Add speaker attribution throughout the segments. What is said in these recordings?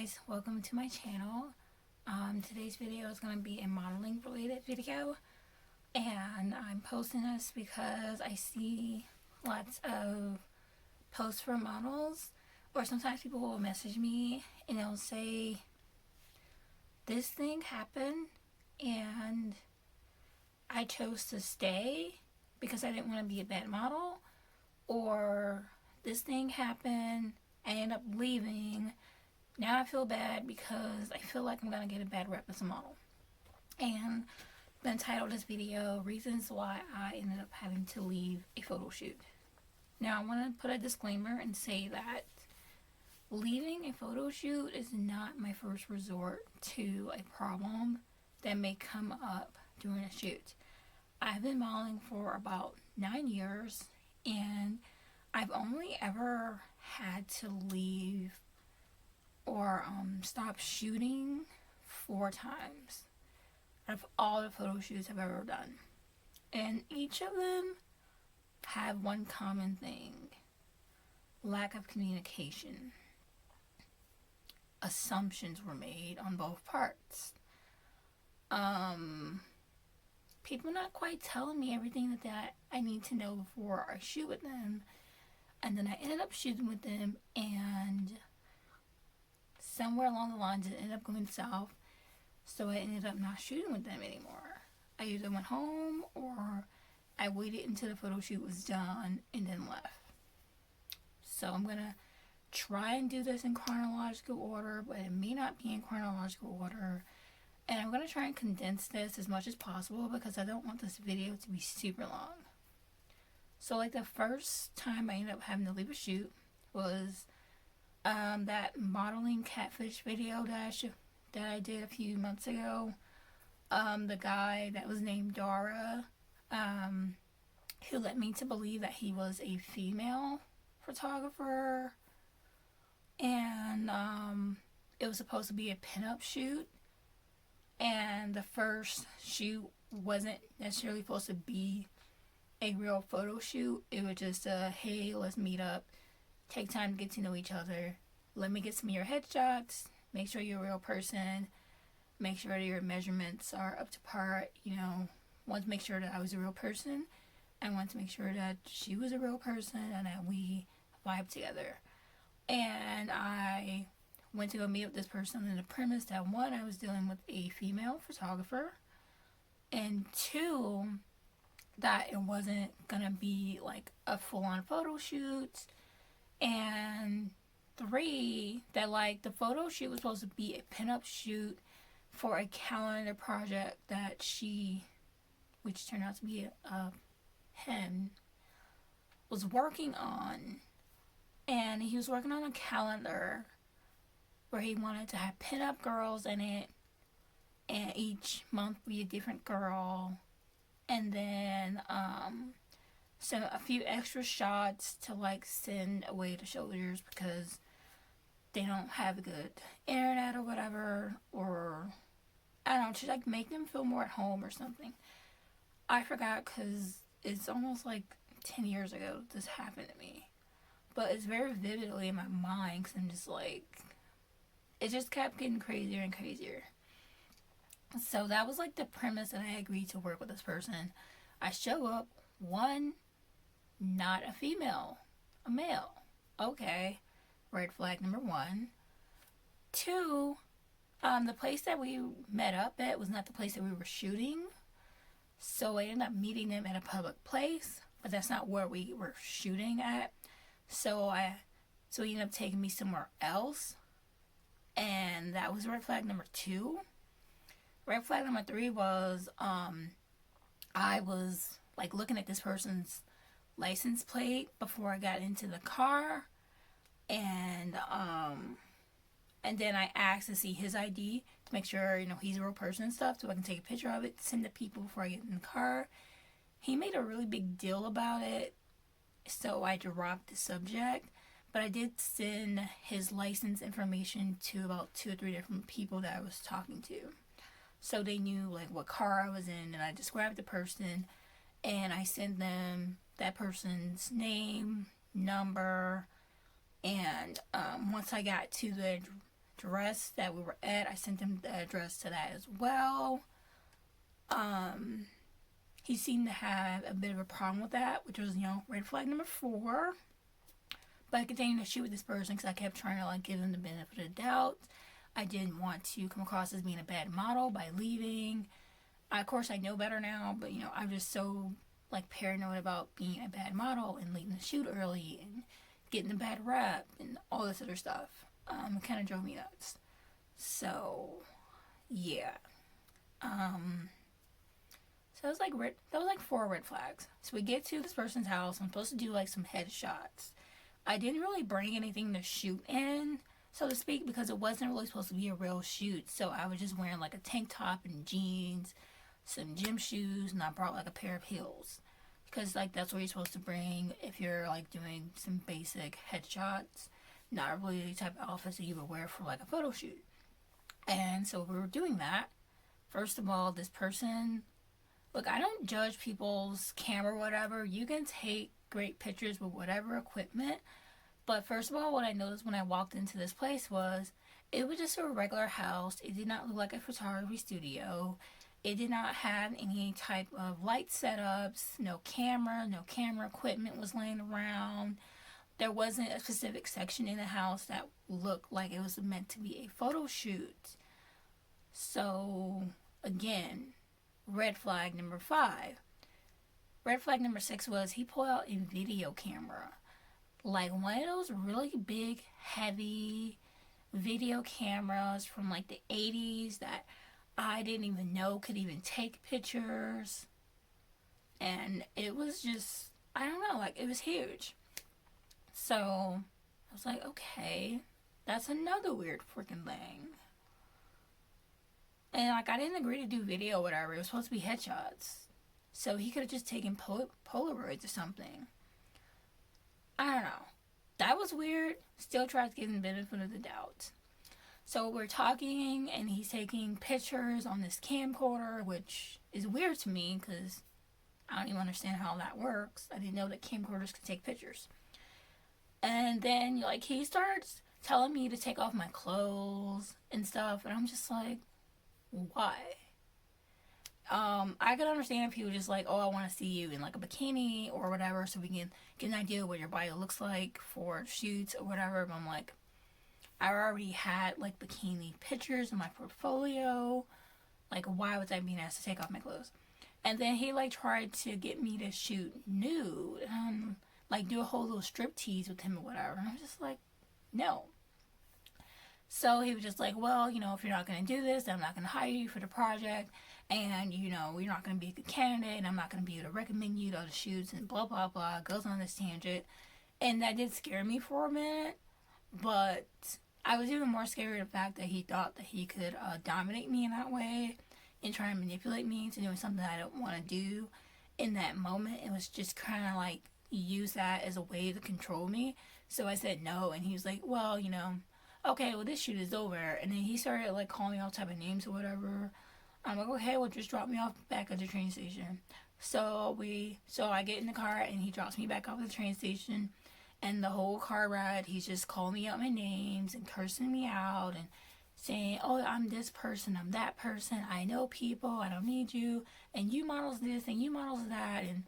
Speaker 1: guys, welcome to my channel. Today's video is going to be a modeling related video, and I'm posting this because I see lots of posts for models, or sometimes people will message me and they'll say this thing happened and I chose to stay because I didn't want to be a bad model, or this thing happened, I ended up leaving. Now I feel bad because I feel like I'm going to get a bad rep as a model. And I've entitled this video, Reasons Why I Ended Up Having to Leave a Photo Shoot. Now I want to put a disclaimer and say that leaving a photo shoot is not my first resort to a problem that may come up during a shoot. I've been modeling for about 9 years, and I've only ever had to leave or stop shooting 4 times out of all the photo shoots I've ever done. And each of them have one common thing: lack of communication. Assumptions were made on both parts. People not quite telling me everything that I need to know before I shoot with them. And then I ended up shooting with them, and somewhere along the lines it ended up going south, so I ended up not shooting with them anymore. I either went home or I waited until the photo shoot was done and then left. So I'm gonna try and do this in chronological order, but it may not be in chronological order, and I'm gonna try and condense this as much as possible because I don't want this video to be super long. So like the first time I ended up having to leave a shoot was that modeling catfish video that I did a few months ago. The guy that was named Dara, who led me to believe that he was a female photographer, and it was supposed to be a pinup shoot, and the first shoot wasn't necessarily supposed to be a real photo shoot. It was just hey, let's meet up, take time to get to know each other, let me get some of your headshots, make sure you're a real person, make sure that your measurements are up to par. Want to make sure that I was a real person, I want to make sure that she was a real person, and that we vibe together. And I went to go meet with this person on the premise that 1, I was dealing with a female photographer, and 2, that it wasn't gonna be like a full-on photo shoot, and 3, that like the photo shoot was supposed to be a pinup shoot for a calendar project that she, which turned out to be him, was working on. And he was working on a calendar where he wanted to have pinup girls in it, and each month be a different girl, and then send a few extra shots to like send away to shoulders because they don't have a good internet or whatever, or I don't know, to like make them feel more at home or something. I forgot because it's almost like 10 years ago this happened to me, but it's very vividly in my mind because I'm just like, it just kept getting crazier and crazier. So that was like the premise that I agreed to work with this person. I show up, 1, not a female, a male. Okay, red flag number 1. 2, the place that we met up at was not the place that we were shooting. So I ended up meeting them at a public place, but that's not where we were shooting at. So he ended up taking me somewhere else, and that was red flag number 2. Red flag number 3 was I was like looking at this person's license plate before I got into the car, and then I asked to see his ID to make sure he's a real person and stuff, so I can take a picture of it, send to people before I get in the car. He made a really big deal about it, so I dropped the subject. But I did send his license information to about 2 or 3 different people that I was talking to, so they knew like what car I was in, and I described the person, and I sent them that person's name, number, and once I got to the dress that we were at, I sent him the address to that as well. He seemed to have a bit of a problem with that, which was, red flag number 4. But I continued to shoot with this person because I kept trying to, give him the benefit of the doubt. I didn't want to come across as being a bad model by leaving. Of course, I know better now, but, I'm just so, paranoid about being a bad model and leaving the shoot early and getting a bad rep and all this other stuff. It kind of drove me nuts. So, yeah. So that was 4 red flags. So we get to this person's house. I'm supposed to do some headshots. I didn't really bring anything to shoot in, so to speak, because it wasn't really supposed to be a real shoot. So I was just wearing a tank top and jeans, some gym shoes, and I brought a pair of heels. Because that's what you're supposed to bring if you're doing some basic headshots. Not really the type of outfits that you would wear for a photo shoot. And so we were doing that. First of all, this person, look, I don't judge people's camera or whatever. You can take great pictures with whatever equipment. But first of all, what I noticed when I walked into this place was it was just a regular house. It did not look like a photography studio. It did not have any type of light setups, no camera equipment was laying around. There wasn't a specific section in the house that looked like it was meant to be a photo shoot. So, again, red flag number 5. Red flag number 6 was he pulled out a video camera. One of those really big, heavy video cameras from the 80s that I didn't even know could even take pictures. And it was just, I don't know, it was huge. So, I was like, okay, that's another weird freaking thing. And I didn't agree to do video or whatever. It was supposed to be headshots. So he could have just taken Polaroids or something. I don't know. That was weird. Still tried to give him the benefit of the doubt. So we're talking and he's taking pictures on this camcorder, which is weird to me because I don't even understand how that works. I didn't know that camcorders could take pictures. And then he starts telling me to take off my clothes and stuff, and I'm just like, why? I could understand if he was just oh, I want to see you in a bikini or whatever so we can get an idea of what your body looks like for shoots or whatever. But I'm I already had bikini pictures in my portfolio. Why was I being asked to take off my clothes? And then he tried to get me to shoot nude and do a whole little strip tease with him or whatever. And I'm just no. So he was just well, if you're not going to do this, then I'm not going to hire you for the project. And, you're not going to be a good candidate. And I'm not going to be able to recommend you to other shoots and blah, blah, blah. Goes on this tangent. And that did scare me for a minute. But I was even more scared of the fact that he thought that he could dominate me in that way. And try and manipulate me into doing something I don't want to do. In that moment, it was just kind of use that as a way to control me. So I said no. And he was well, okay, well, this shoot is over. And then he started calling me all type of names or whatever. I'm okay, well, just drop me off back at the train station. So I get in the car and he drops me back off at the train station. And the whole car ride, he's just calling me out my names and cursing me out and saying, oh, I'm this person, I'm that person, I know people, I don't need you, and you models this and you models that. And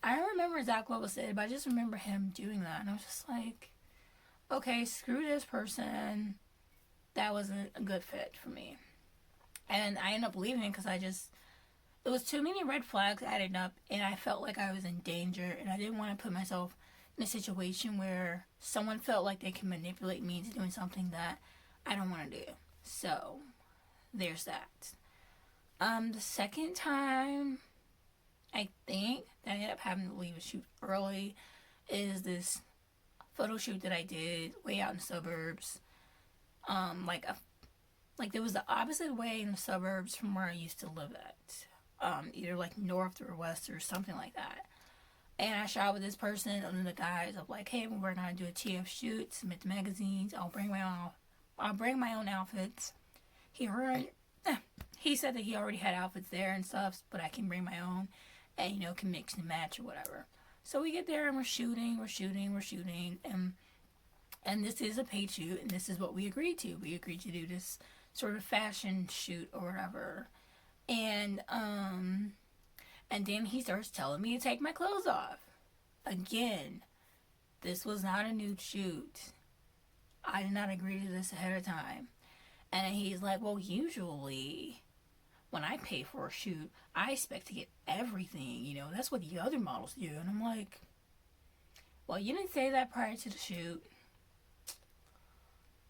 Speaker 1: I don't remember exactly what was said, but I just remember him doing that. And I was just okay, screw this person. That wasn't a good fit for me. And I ended up leaving because it was too many red flags added up, and I felt like I was in danger, and I didn't want to put myself in a situation where someone felt like they can manipulate me into doing something that I don't want to do. So, there's that. The second time, I think, that I ended up having to leave a shoot early is this photo shoot that I did way out in the suburbs. There was the opposite way in the suburbs from where I used to live at. Either north or west or something like that. And I shot with this person under the guise of hey, we're gonna do a TF shoot, submit the magazines. I'll bring my own outfits. He said that he already had outfits there and stuff, but I can bring my own, and can mix and match or whatever. So we get there and we're shooting, and And this is a paid shoot, and this is what we agreed to. We agreed to do this sort of fashion shoot or whatever. And then he starts telling me to take my clothes off. Again, this was not a nude shoot. I did not agree to this ahead of time. And then he's like, well, usually when I pay for a shoot, I expect to get everything. You know, that's what the other models do. And I'm like, well, you didn't say that prior to the shoot.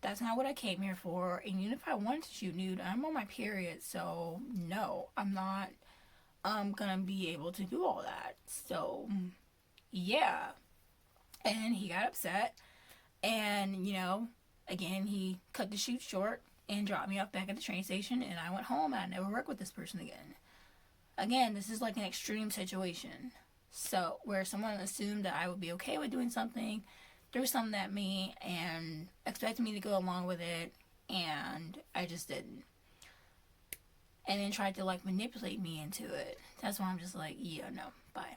Speaker 1: That's not what I came here for. And even if I wanted to shoot nude, I'm on my period. So, no, I'm not gonna be able to do all that. So, yeah. And he got upset. And, you know, again, he cut the shoot short and dropped me off back at the train station. And I went home and I never worked with this person again. Again, this is like an extreme situation. So, where someone assumed that I would be okay with doing something, threw something at me, and expected me to go along with it, and I just didn't. And then tried to, like, manipulate me into it. That's why I'm just like, yeah, no, bye.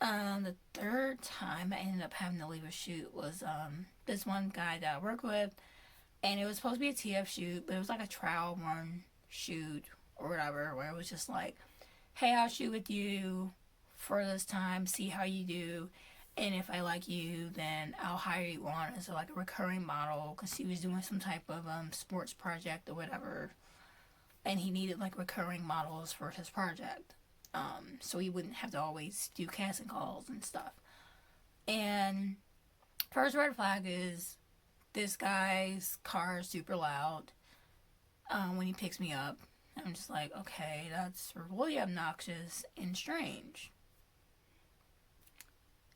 Speaker 1: The third time I ended up having to leave a shoot was, this one guy that I work with, and it was supposed to be a TF shoot, but it was like a trial run shoot, or whatever, where it was just like, hey, I'll shoot with you for this time, see how you do, and if I like you, then I'll hire you on as like a recurring model, because he was doing some type of sports project or whatever, and he needed like recurring models for his project, so he wouldn't have to always do casting calls and stuff. And first red flag is this guy's car is super loud when he picks me up. I'm just like, okay, that's really obnoxious and strange.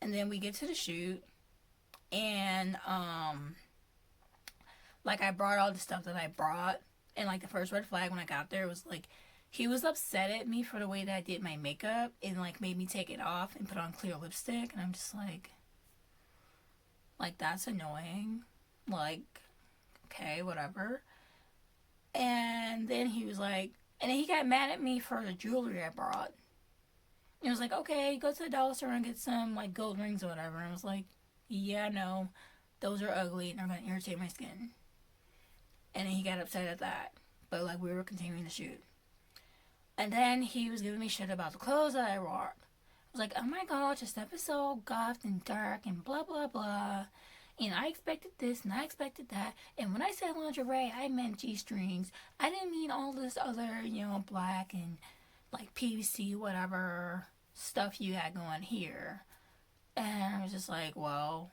Speaker 1: And then we get to the shoot, and like I brought all the stuff that I brought, and like the first red flag when I got there was like, he was upset at me for the way that I did my makeup and like made me take it off and put on clear lipstick, and I'm just like that's annoying. Like, okay, whatever. And then he was like, and then he got mad at me for the jewelry I brought. It was like, okay, go to the dollar store and get some like gold rings or whatever. And I was like, yeah, no, those are ugly and they're gonna irritate my skin. And then he got upset at that. But like, we were continuing to shoot. And then he was giving me shit about the clothes that I wore. I was like, oh my god, your stuff is so goth and dark and blah blah blah. And I expected this and I expected that. And when I said lingerie, I meant G-strings. I didn't mean all this other, you know, black and like PVC, whatever stuff you had going here. And I was just like, well,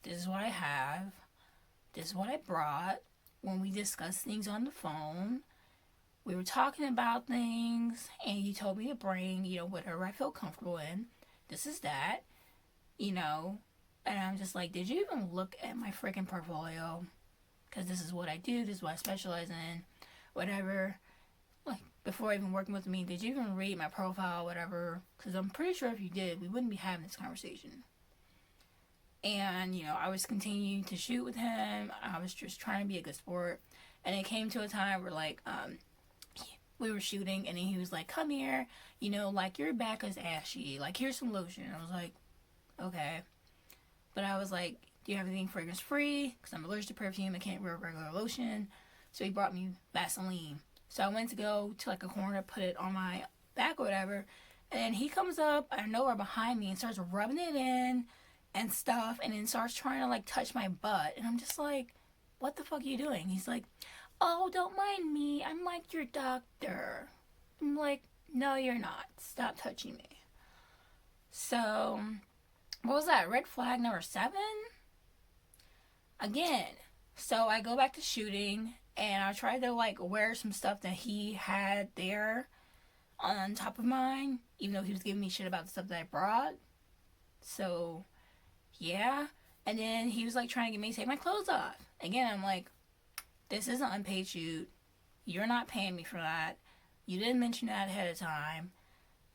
Speaker 1: this is what I have. This is what I brought. When we discussed things on the phone, we were talking about things, and you told me to bring, you know, whatever I feel comfortable in. This is that, you know. And I'm just like, did you even look at my freaking portfolio? Because this is what I do. This is what I specialize in. Whatever. Like, before even working with me, did you even read my profile, whatever? Because I'm pretty sure if you did, we wouldn't be having this conversation. And, you know, I was continuing to shoot with him. I was just trying to be a good sport. And it came to a time where, like, we were shooting, and then he was like, come here. You know, like, your back is ashy. Like, here's some lotion. I was like, okay. But I was like, do you have anything fragrance free? Because I'm allergic to perfume. I can't wear regular lotion. So he brought me Vaseline. So I went to go to like a corner, put it on my back or whatever. And then he comes up out of nowhere behind me and starts rubbing it in and stuff. And then starts trying to like touch my butt. And I'm just like, what the fuck are you doing? He's like, oh, don't mind me. I'm like your doctor. I'm like, no, you're not. Stop touching me. So, what was that? Red flag number 7? Again. So I go back to shooting, and I tried to like wear some stuff that he had there on top of mine, even though he was giving me shit about the stuff that I brought. So, yeah. And then he was like trying to get me to take my clothes off. Again, I'm like, this is an unpaid shoot. You're not paying me for that. You didn't mention that ahead of time.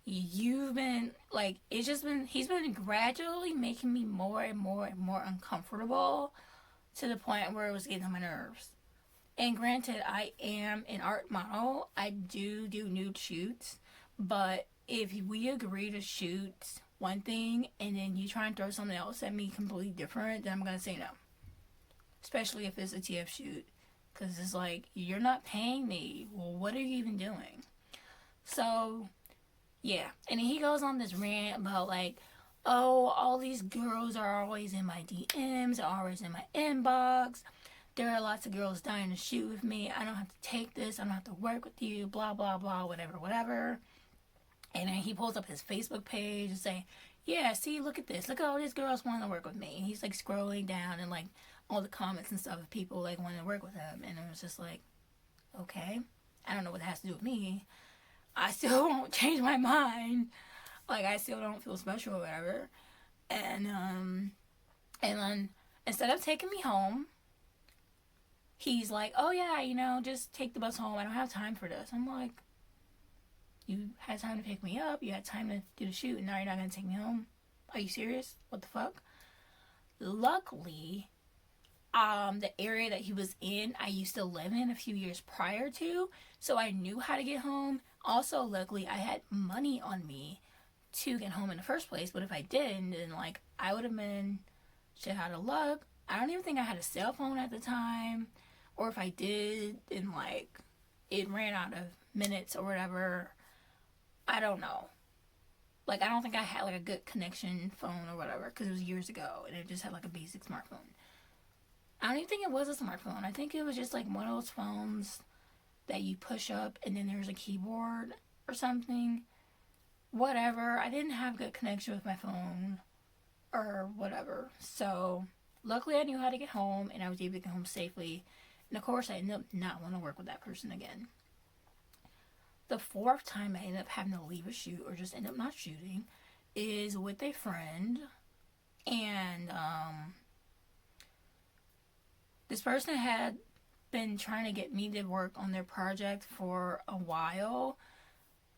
Speaker 1: You've been, like, he's been gradually making me more and more and more uncomfortable to the point where it was getting on my nerves. And granted, I am an art model. I do nude shoots. But if we agree to shoot one thing and then you try and throw something else at me completely different, then I'm gonna say no. Especially if it's a TF shoot. Because it's like, you're not paying me. Well, what are you even doing? So, yeah. And he goes on this rant about like, oh, all these girls are always in my DMs, are always in my inbox. There are lots of girls dying to shoot with me. I don't have to take this. I don't have to work with you. Blah, blah, blah, whatever, whatever. And then he pulls up his Facebook page and say, yeah, see, look at this. Look at all these girls wanting to work with me. And he's like scrolling down and like all the comments and stuff of people like wanting to work with him. And it was just like, okay. I don't know what that has to do with me. I still won't change my mind. Like, I still don't feel special or whatever. And then instead of taking me home, he's like, oh yeah, you know, just take the bus home. I don't have time for this. I'm like, you had time to pick me up. You had time to do the shoot, and now you're not going to take me home? Are you serious? What the fuck? Luckily, the area that he was in, I used to live in a few years prior to, so I knew how to get home. Also, luckily, I had money on me to get home in the first place, but if I didn't, then, like, I would have been shit out of luck. I don't even think I had a cell phone at the time, or if I did, then, like, it ran out of minutes or whatever. I don't know. Like, I don't think I had, like, a good connection phone or whatever, because it was years ago, and it just had, like, a basic smartphone. I don't even think it was a smartphone. I think it was just, like, one of those phones that you push up, and then there's a keyboard or something. Whatever. I didn't have good connection with my phone or whatever. So, luckily I knew how to get home, and I was able to get home safely. And, of course, I ended up not wanting to work with that person again. The fourth time I ended up having to leave a shoot or just end up not shooting is with a friend. And this person had been trying to get me to work on their project for a while.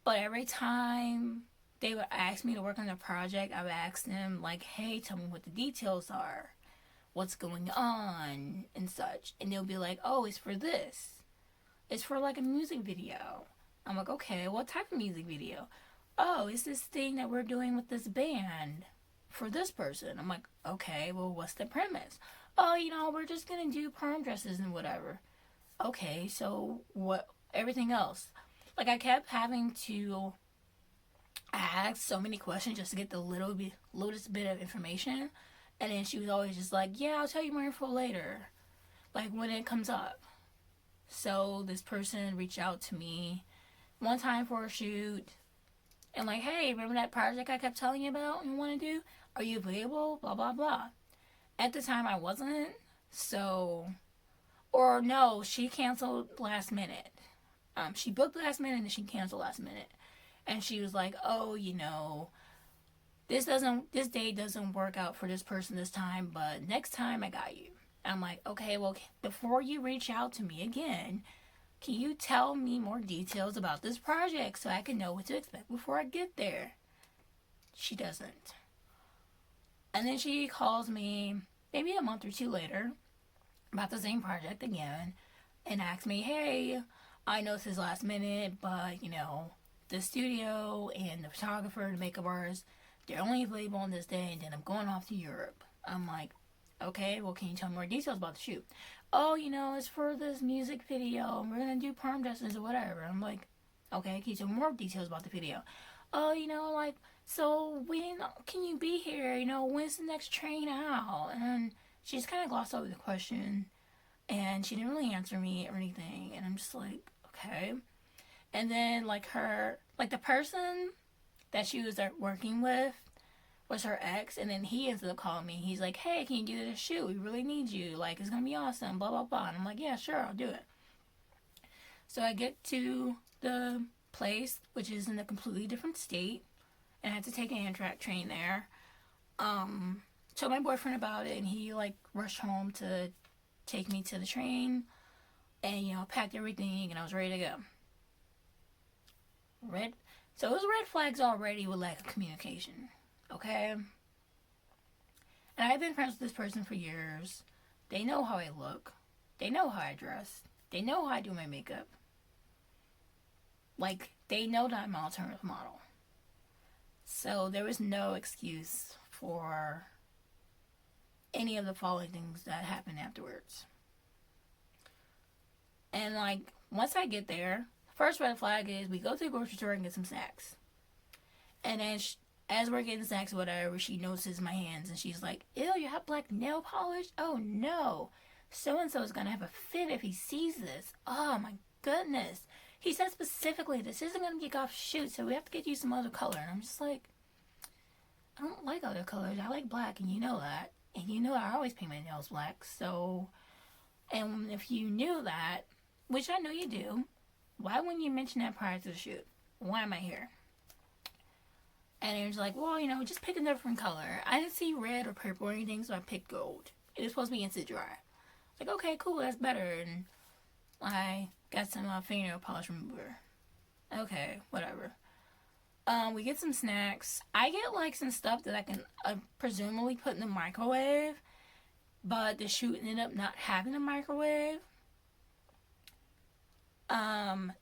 Speaker 1: But every time they would ask me to work on their project, I would ask them, like, hey, tell me what the details are. What's going on and such. And they'll be like, oh, it's for this. It's for, like, a music video. I'm like, okay, what type of music video? Oh, it's this thing that we're doing with this band for this person. I'm like, okay, well, what's the premise? Oh, you know, we're just going to do prom dresses and whatever. Okay, so what, everything else? Like, I kept having to ask so many questions just to get the littlest bit of information. And then she was always just like, yeah, I'll tell you more info later. Like, when it comes up. So, this person reached out to me one time for a shoot, and like, hey, remember that project I kept telling you about and want to do? Are you available? Blah, blah, blah. At the time, I wasn't, so, or no, she canceled last minute. She booked last minute and she canceled last minute. And she was like, oh, you know, this date doesn't work out for this person this time, but next time I got you. I'm like, okay, well, before you reach out to me again, can you tell me more details about this project so I can know what to expect before I get there? She doesn't. And then she calls me maybe a month or two later about the same project again and asks me, hey, I know this is last minute, but, you know, the studio and the photographer, the makeup artist, they're only available on this day, and then I'm going off to Europe. I'm like, okay, well, can you tell me more details about the shoot? Oh, you know, it's for this music video, and we're going to do prom dresses or whatever. I'm like, okay, can you tell me more details about the video? Oh, you know, like, so when can you be here? You know, when's the next train out? And she just kind of glossed over the question, and she didn't really answer me or anything, and I'm just like, okay. And then, like, the person that she was working with was her ex, and then he ended up calling me. He's like, hey, can you do this shoot? We really need you. Like, it's going to be awesome, blah, blah, blah. And I'm like, yeah, sure, I'll do it. So I get to the place, which is in a completely different state, and I had to take an Amtrak train there. Told my boyfriend about it, and he, like, rushed home to take me to the train, and, you know, packed everything, and I was ready to go. So it was red flags already with lack of communication. Okay? And I've been friends with this person for years. They know how I look. They know how I dress. They know how I do my makeup. Like, they know that I'm an alternative model. So there was no excuse for any of the following things that happened afterwards. And like, once I get there, first red flag is we go to the grocery store and get some snacks. And then as we're getting snacks or whatever, she notices my hands and she's like, ew, you have black nail polish? Oh no. So-and-so is going to have a fit if he sees this. Oh my goodness. He said specifically, this isn't going to be a golf shoot, so we have to get you some other color. And I'm just like, I don't like other colors. I like black, and you know that. And you know I always paint my nails black. So, and if you knew that, which I know you do, why wouldn't you mention that prior to the shoot? Why am I here? And he was like, well, you know, just pick a different color. I didn't see red or purple or anything, so I picked gold. It was supposed to be instant dry. Like, okay, cool, that's better. And I got some fingernail polish remover. Okay, whatever. We get some snacks. I get like some stuff that I can presumably put in the microwave, but the shoot ended up not having a microwave.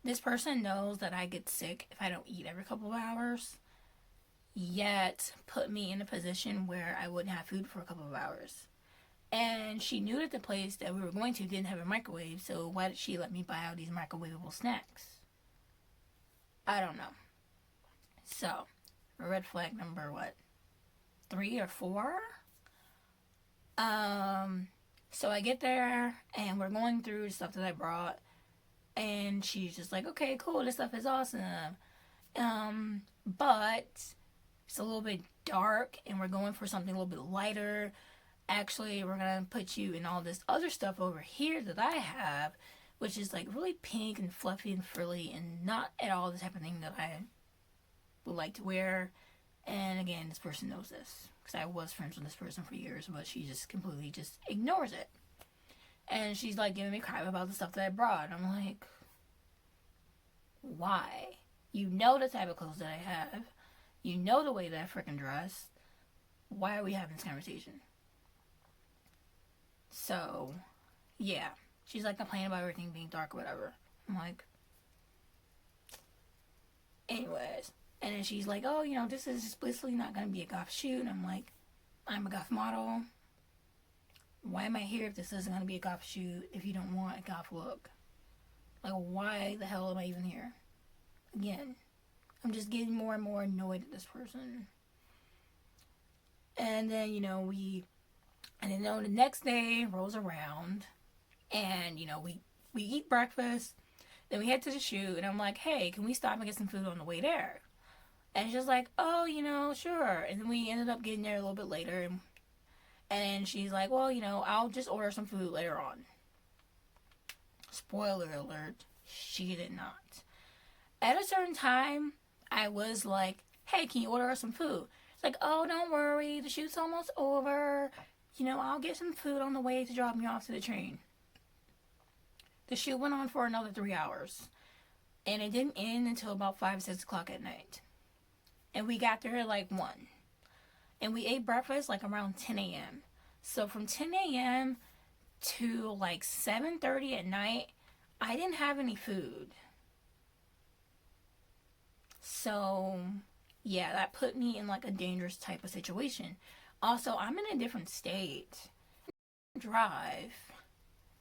Speaker 1: This person knows that I get sick if I don't eat every couple of hours, yet put me in a position where I wouldn't have food for a couple of hours. And she knew that the place that we were going to didn't have a microwave, so why did she let me buy all these microwavable snacks? I don't know. So, red flag number, 3 or 4? So I get there, and we're going through the stuff that I brought, and she's just like, okay, cool, this stuff is awesome. But it's a little bit dark, and we're going for something a little bit lighter. Actually, we're going to put you in all this other stuff over here that I have, which is like really pink and fluffy and frilly and not at all the type of thing that I would like to wear. And again, this person knows this because I was friends with this person for years, but she just completely just ignores it. And she's like giving me crap about the stuff that I brought. I'm like, why? You know the type of clothes that I have. You know the way that I freaking dress. Why are we having this conversation? So, yeah. She's like complaining about everything being dark or whatever. I'm like, anyways. And then she's like, oh, you know, this is explicitly not going to be a goth shoot. And I'm like, I'm a goth model. Why am I here if this isn't going to be a goth shoot if you don't want a goth look? Like, why the hell am I even here? Again, I'm just getting more and more annoyed at this person. And then, the next day rolls around, and, we eat breakfast, then we head to the shoot, and I'm like, hey, can we stop and get some food on the way there? And she's like, oh, sure. And then we ended up getting there a little bit later, and she's like, well, I'll just order some food later on. Spoiler alert, she did not. At a certain time, I was like, hey, can you order us some food? It's like, oh, don't worry, the shoot's almost over. I'll get some food on the way to drop me off to the train. The shoot went on for another 3 hours. And it didn't end until about 5, 6 o'clock at night. And we got there at like 1. And we ate breakfast like around 10 a.m. So from 10 a.m. to like 7:30 at night, I didn't have any food. So, yeah, that put me in like a dangerous type of situation. Also, I'm in a different state. Drive.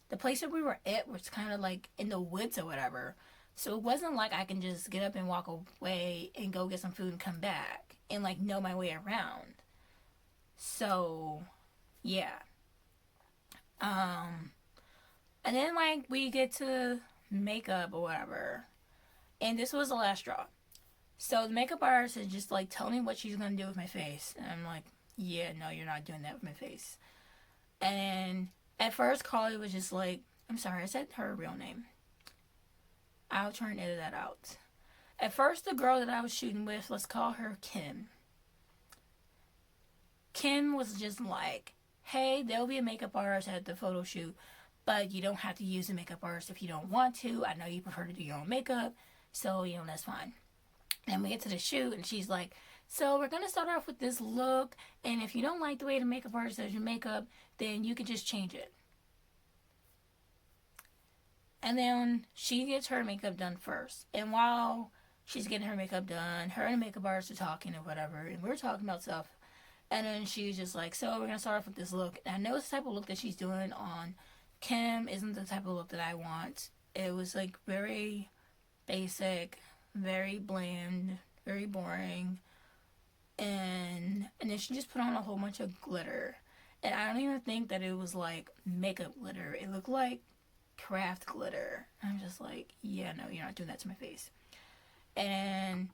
Speaker 1: The place that we were at was kind of like in the woods or whatever. So it wasn't like I can just get up and walk away and go get some food and come back and like know my way around. So, yeah. And then like we get to makeup or whatever. And this was the last straw. So the makeup artist is just like telling me what she's going to do with my face. And I'm like, yeah, no, you're not doing that with my face. And at first, Carly was just like, I'm sorry, I said her real name. I'll try and edit that out. At first, the girl that I was shooting with, let's call her Kim. Kim was just like, hey, there'll be a makeup artist at the photo shoot, but you don't have to use a makeup artist if you don't want to. I know you prefer to do your own makeup, so, that's fine. And we get to the shoot, and she's like, so we're going to start off with this look, and if you don't like the way the makeup artist does your makeup, then you can just change it. And then she gets her makeup done first. And while she's getting her makeup done. Her and the makeup artist are talking or whatever, and we're talking about stuff. And then she's just like, so we're gonna start off with this look. And I know it's the type of look that she's doing on Kim isn't the type of look that I want. It was like very basic, very bland, very boring. And then she just put on a whole bunch of glitter. And I don't even think that it was like makeup glitter. It looked like craft glitter. I'm just like, yeah, no, you're not doing that to my face. And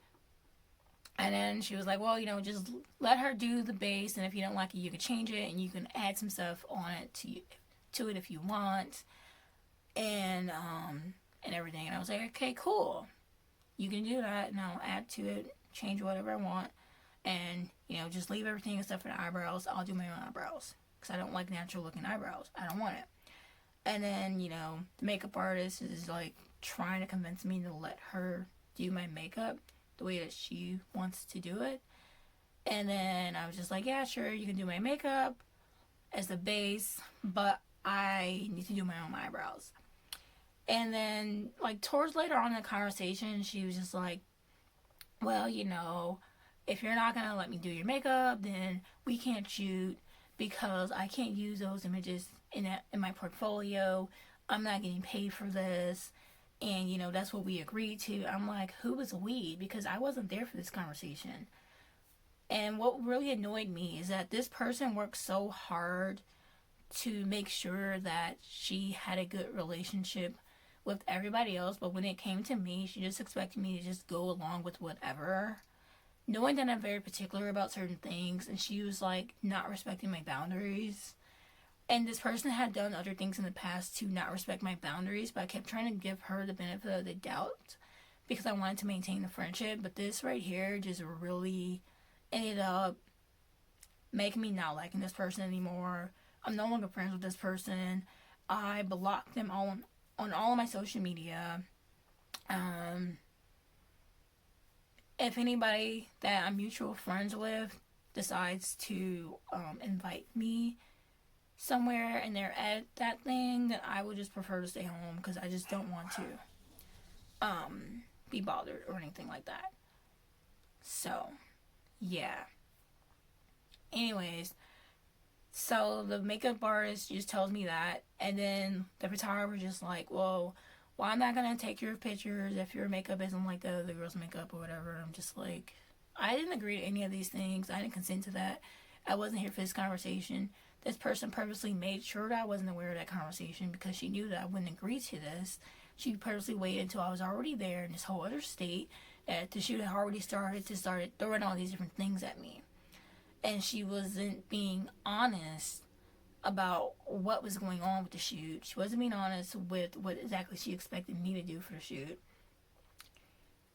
Speaker 1: then she was like, well, just let her do the base, and if you don't like it, you can change it, and you can add some stuff on it to it if you want, and everything. And I was like, okay, cool. You can do that, and I'll add to it, change whatever I want, and, just leave everything except for the eyebrows. I'll do my own eyebrows, because I don't like natural looking eyebrows. I don't want it. And then, the makeup artist is, like, trying to convince me to let her do my makeup the way that she wants to do it. And then I was just like, yeah, sure, you can do my makeup as the base, but I need to do my own eyebrows. And then, like, towards later on in the conversation, she was just like, well, if you're not gonna let me do your makeup, then we can't shoot, because I can't use those images in my portfolio. I'm not getting paid for this. And, that's what we agreed to. I'm like, who was we? Because I wasn't there for this conversation. And what really annoyed me is that this person worked so hard to make sure that she had a good relationship with everybody else. But when it came to me, she just expected me to just go along with whatever. Knowing that I'm very particular about certain things. And she was, like, not respecting my boundaries. And this person had done other things in the past to not respect my boundaries, but I kept trying to give her the benefit of the doubt because I wanted to maintain the friendship. But this right here just really ended up making me not liking this person anymore. I'm no longer friends with this person. I blocked them all on all of my social media. If anybody that I'm mutual friends with decides to invite me somewhere and they're at that thing, then I would just prefer to stay home because I just don't want to be bothered or anything like that. So, yeah. Anyways, so the makeup artist just tells me that, and then the photographer just like, well, I'm not gonna take your pictures if your makeup isn't like the other girl's makeup or whatever. I'm just like, I didn't agree to any of these things. I didn't consent to that. I wasn't here for this conversation. This person purposely made sure that I wasn't aware of that conversation because she knew that I wouldn't agree to this. She purposely waited until I was already there in this whole other state, that the shoot had already started, to start throwing all these different things at me. And she wasn't being honest about what was going on with the shoot. She wasn't being honest with what exactly she expected me to do for the shoot.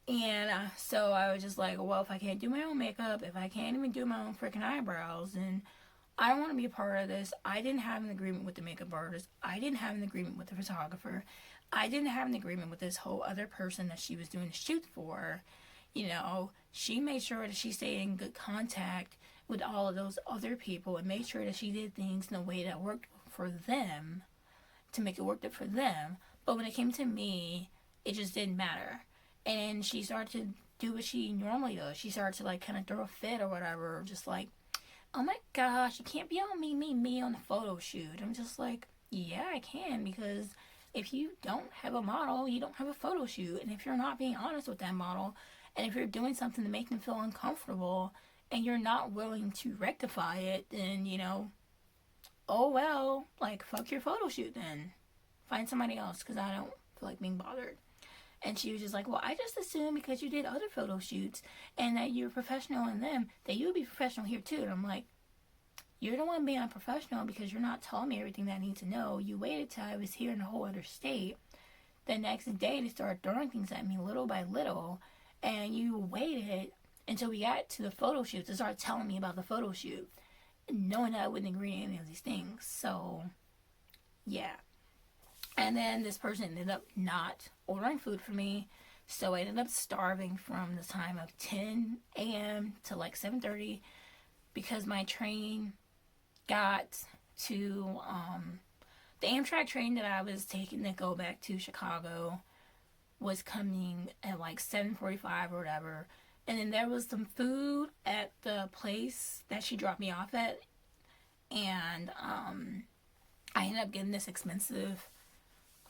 Speaker 1: And so I was just like, well, if I can't do my own makeup, if I can't even do my own freaking eyebrows, then I don't want to be a part of this. I didn't have an agreement with the makeup artist. I didn't have an agreement with the photographer. I didn't have an agreement with this whole other person that she was doing the shoot for. She made sure that she stayed in good contact with all of those other people and made sure that she did things in a way that worked for them, to make it work for them. But when it came to me, it just didn't matter. And she started to do what she normally does. She started to, like, kind of throw a fit or whatever, just like, oh my gosh, you can't be all me on the photo shoot. I'm just like, yeah, I can, because if you don't have a model, you don't have a photo shoot. And if you're not being honest with that model, and if you're doing something to make them feel uncomfortable, and you're not willing to rectify it, then, oh well, like, fuck your photo shoot then. Find somebody else, because I don't feel like being bothered. And she was just like, well, I just assumed because you did other photo shoots and that you're professional in them, that you would be professional here too. And I'm like, you're the one being unprofessional because you're not telling me everything that I need to know. You waited till I was here in a whole other state the next day to start throwing things at me little by little. And you waited until we got to the photo shoot to start telling me about the photo shoot, knowing that I wouldn't agree to any of these things. So, yeah. And then this person ended up not ordering food for me. So I ended up starving from the time of 10 a.m. to like 7:30 because my train got to the Amtrak train that I was taking to go back to Chicago was coming at like 7:45 or whatever. And then there was some food at the place that she dropped me off at. And I ended up getting this expensive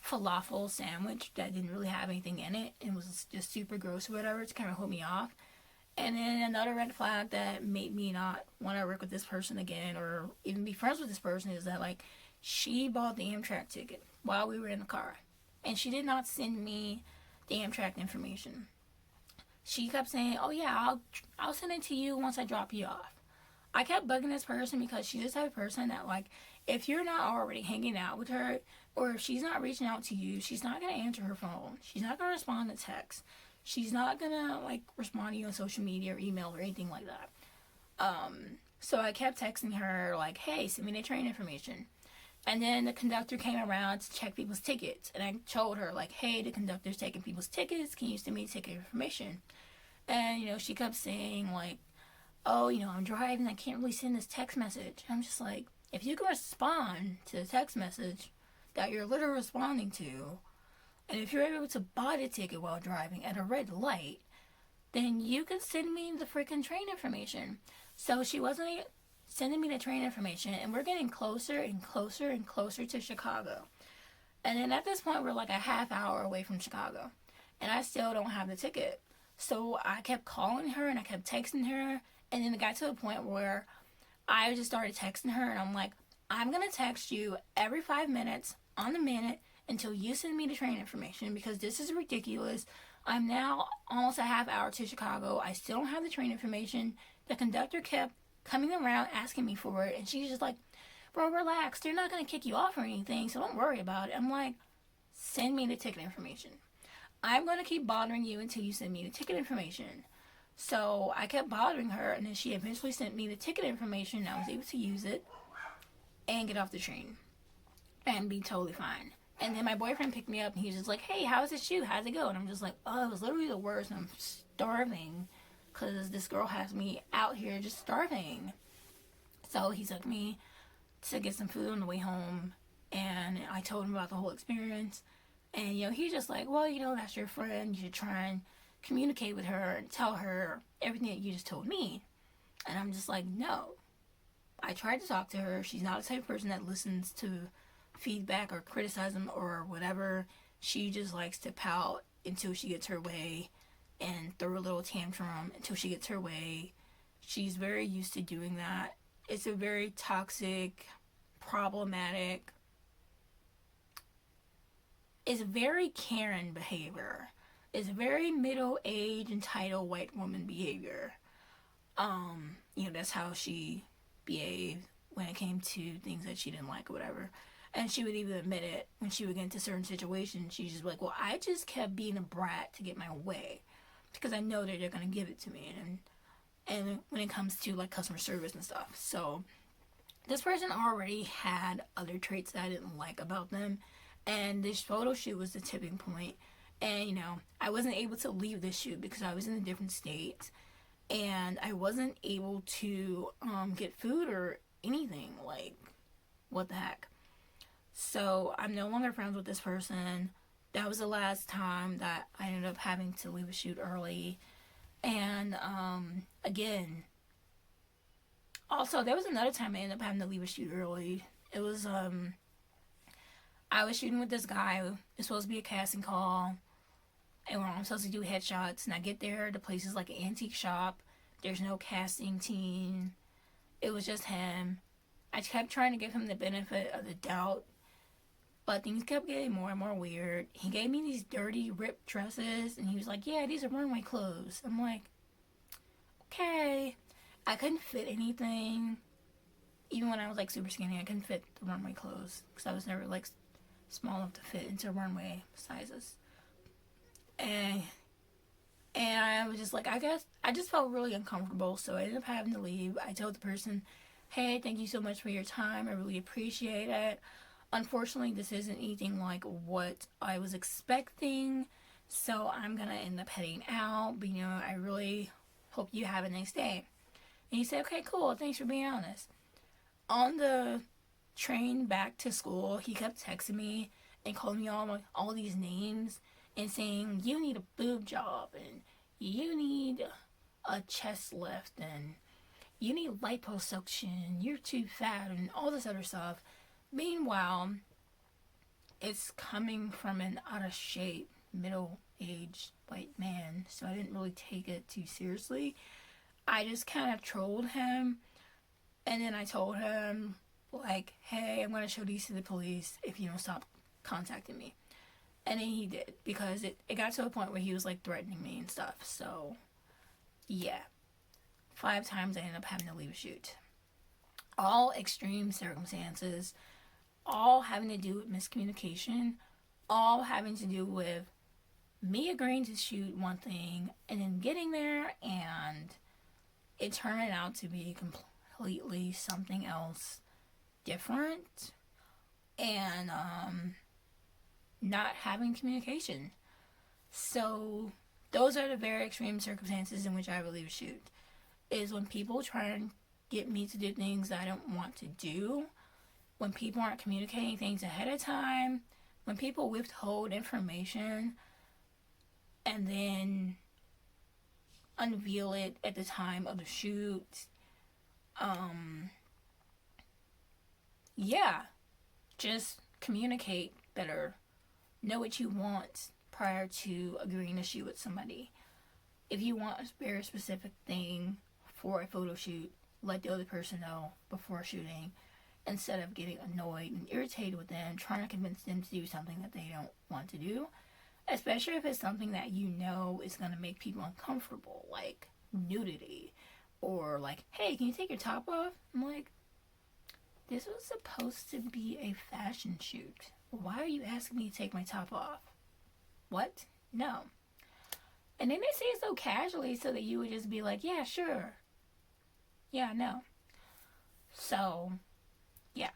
Speaker 1: falafel sandwich that didn't really have anything in it. It was just super gross or whatever to kind of hold me off. And then another red flag that made me not want to work with this person again or even be friends with this person is that, like, she bought the Amtrak ticket while we were in the car. And she did not send me the Amtrak information. She kept saying, oh yeah, I'll send it to you once I drop you off. I kept bugging this person because she's the type of person that, like, if you're not already hanging out with her or if she's not reaching out to you, she's not going to answer her phone. She's not going to respond to text. She's not going to, like, respond to you on social media or email or anything like that. So I kept texting her, like, hey, send me the train information. And then the conductor came around to check people's tickets. And I told her, like, hey, the conductor's taking people's tickets. Can you send me ticket information? And, she kept saying, like, oh, I'm driving. I can't really send this text message. I'm just like, if you can respond to the text message that you're literally responding to, and if you're able to buy the ticket while driving at a red light, then you can send me the freaking train information. So she wasn't sending me the train information, and we're getting closer and closer and closer to Chicago. And then at this point, we're like a half hour away from Chicago, and I still don't have the ticket. So I kept calling her, and I kept texting her, and then it got to a point where I just started texting her, and I'm like, I'm going to text you every 5 minutes on the minute until you send me the train information because this is ridiculous. I'm now almost a half hour to Chicago. I still don't have the train information. The conductor kept coming around asking me for it, and she's just like, bro, relax. They're not going to kick you off or anything, so don't worry about it. I'm like, send me the ticket information. I'm going to keep bothering you until you send me the ticket information. So I kept bothering her, and then she eventually sent me the ticket information, and I was able to use it and get off the train and be totally fine. And then my boyfriend picked me up, and he was just like, hey, how was the shoot? How'd it go? And I'm just like, oh, it was literally the worst. And I'm starving because this girl has me out here just starving. So he took me to get some food on the way home, and I told him about the whole experience. And, he's just like, well, that's your friend. You should try and communicate with her and tell her everything that you just told me. And I'm just like, no. I tried to talk to her. She's not the type of person that listens to feedback or criticism or whatever. She just likes to pout until she gets her way and throw a little tantrum until she gets her way. She's very used to doing that. It's a very toxic, problematic, it's very Karen behavior. It's very middle-aged, entitled white woman behavior. That's how she behaved when it came to things that she didn't like or whatever. And she would even admit it when she would get into certain situations. She's just like, well, I just kept being a brat to get my way because I know that they're going to give it to me. And when it comes to, like, customer service and stuff. So this person already had other traits that I didn't like about them. And this photo shoot was the tipping point. And, I wasn't able to leave this shoot because I was in a different state. And I wasn't able to get food or anything. Like, what the heck? So I'm no longer friends with this person. That was the last time that I ended up having to leave a shoot early. And, again, also, there was another time I ended up having to leave a shoot early. It was, I was shooting with this guy. It's supposed to be a casting call. And I'm supposed to do headshots. And I get there. The place is like an antique shop. There's no casting team. It was just him. I kept trying to give him the benefit of the doubt. But things kept getting more and more weird. He gave me these dirty, ripped dresses. And he was like, yeah, these are runway clothes. I'm like, okay. I couldn't fit anything. Even when I was, like, super skinny, I couldn't fit the runway clothes. Because I was never, like, small enough to fit into runway sizes. And I was just like, I just felt really uncomfortable. So I ended up having to leave. I told the person, hey, thank you so much for your time. I really appreciate it. Unfortunately, this isn't anything like what I was expecting. So I'm going to end up heading out. But, I really hope you have a nice day. And he said, okay, cool. Thanks for being honest. On the train back to school, he kept texting me and calling me all these names. and saying you need a boob job and you need a chest lift and you need liposuction, you're too fat, and all this other stuff. Meanwhile, it's coming from an out of shape, middle aged white man, so I didn't really take it too seriously. I just kind of trolled him, and then I told him, like, hey, I'm going to show these to the police if you don't stop contacting me. And then he did, because it got to a point where he was, like, threatening me and stuff. So, yeah. 5 times I ended up having to leave a shoot. All extreme circumstances, all having to do with miscommunication, all having to do with me agreeing to shoot one thing and then getting there and it turning out to be completely something else different, and not having communication. So those are the very extreme circumstances in which I would leave a shoot. Is when people try and get me to do things that I don't want to do, when people aren't communicating things ahead of time, when people withhold information and then unveil it at the time of the shoot. Yeah, just communicate better. Know what you want prior to agreeing to shoot with somebody. If you want a very specific thing for a photo shoot, let the other person know before shooting, instead of getting annoyed and irritated with them, trying to convince them to do something that they don't want to do. Especially if it's something that you know is going to make people uncomfortable, like nudity. Or like, hey, can you take your top off? I'm like, this was supposed to be a fashion shoot. Why are you asking me to take my top off? What? No. And then they say it so casually so that you would just be like, yeah, sure. Yeah, no. So, yeah.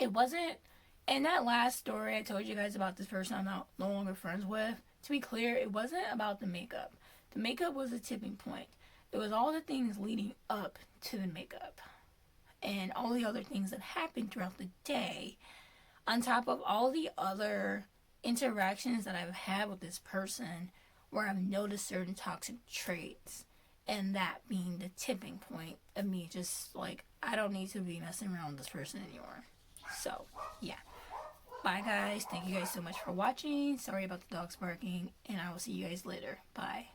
Speaker 1: It wasn't... And that last story I told you guys about this person I'm no longer friends with, to be clear, it wasn't about the makeup. The makeup was a tipping point. It was all the things leading up to the makeup. And all the other things that happened throughout the day, on top of all the other interactions that I've had with this person where I've noticed certain toxic traits, and that being the tipping point of me just like, I don't need to be messing around with this person anymore. So, yeah. Bye, guys. Thank you guys so much for watching. Sorry about the dogs barking, and I will see you guys later. Bye.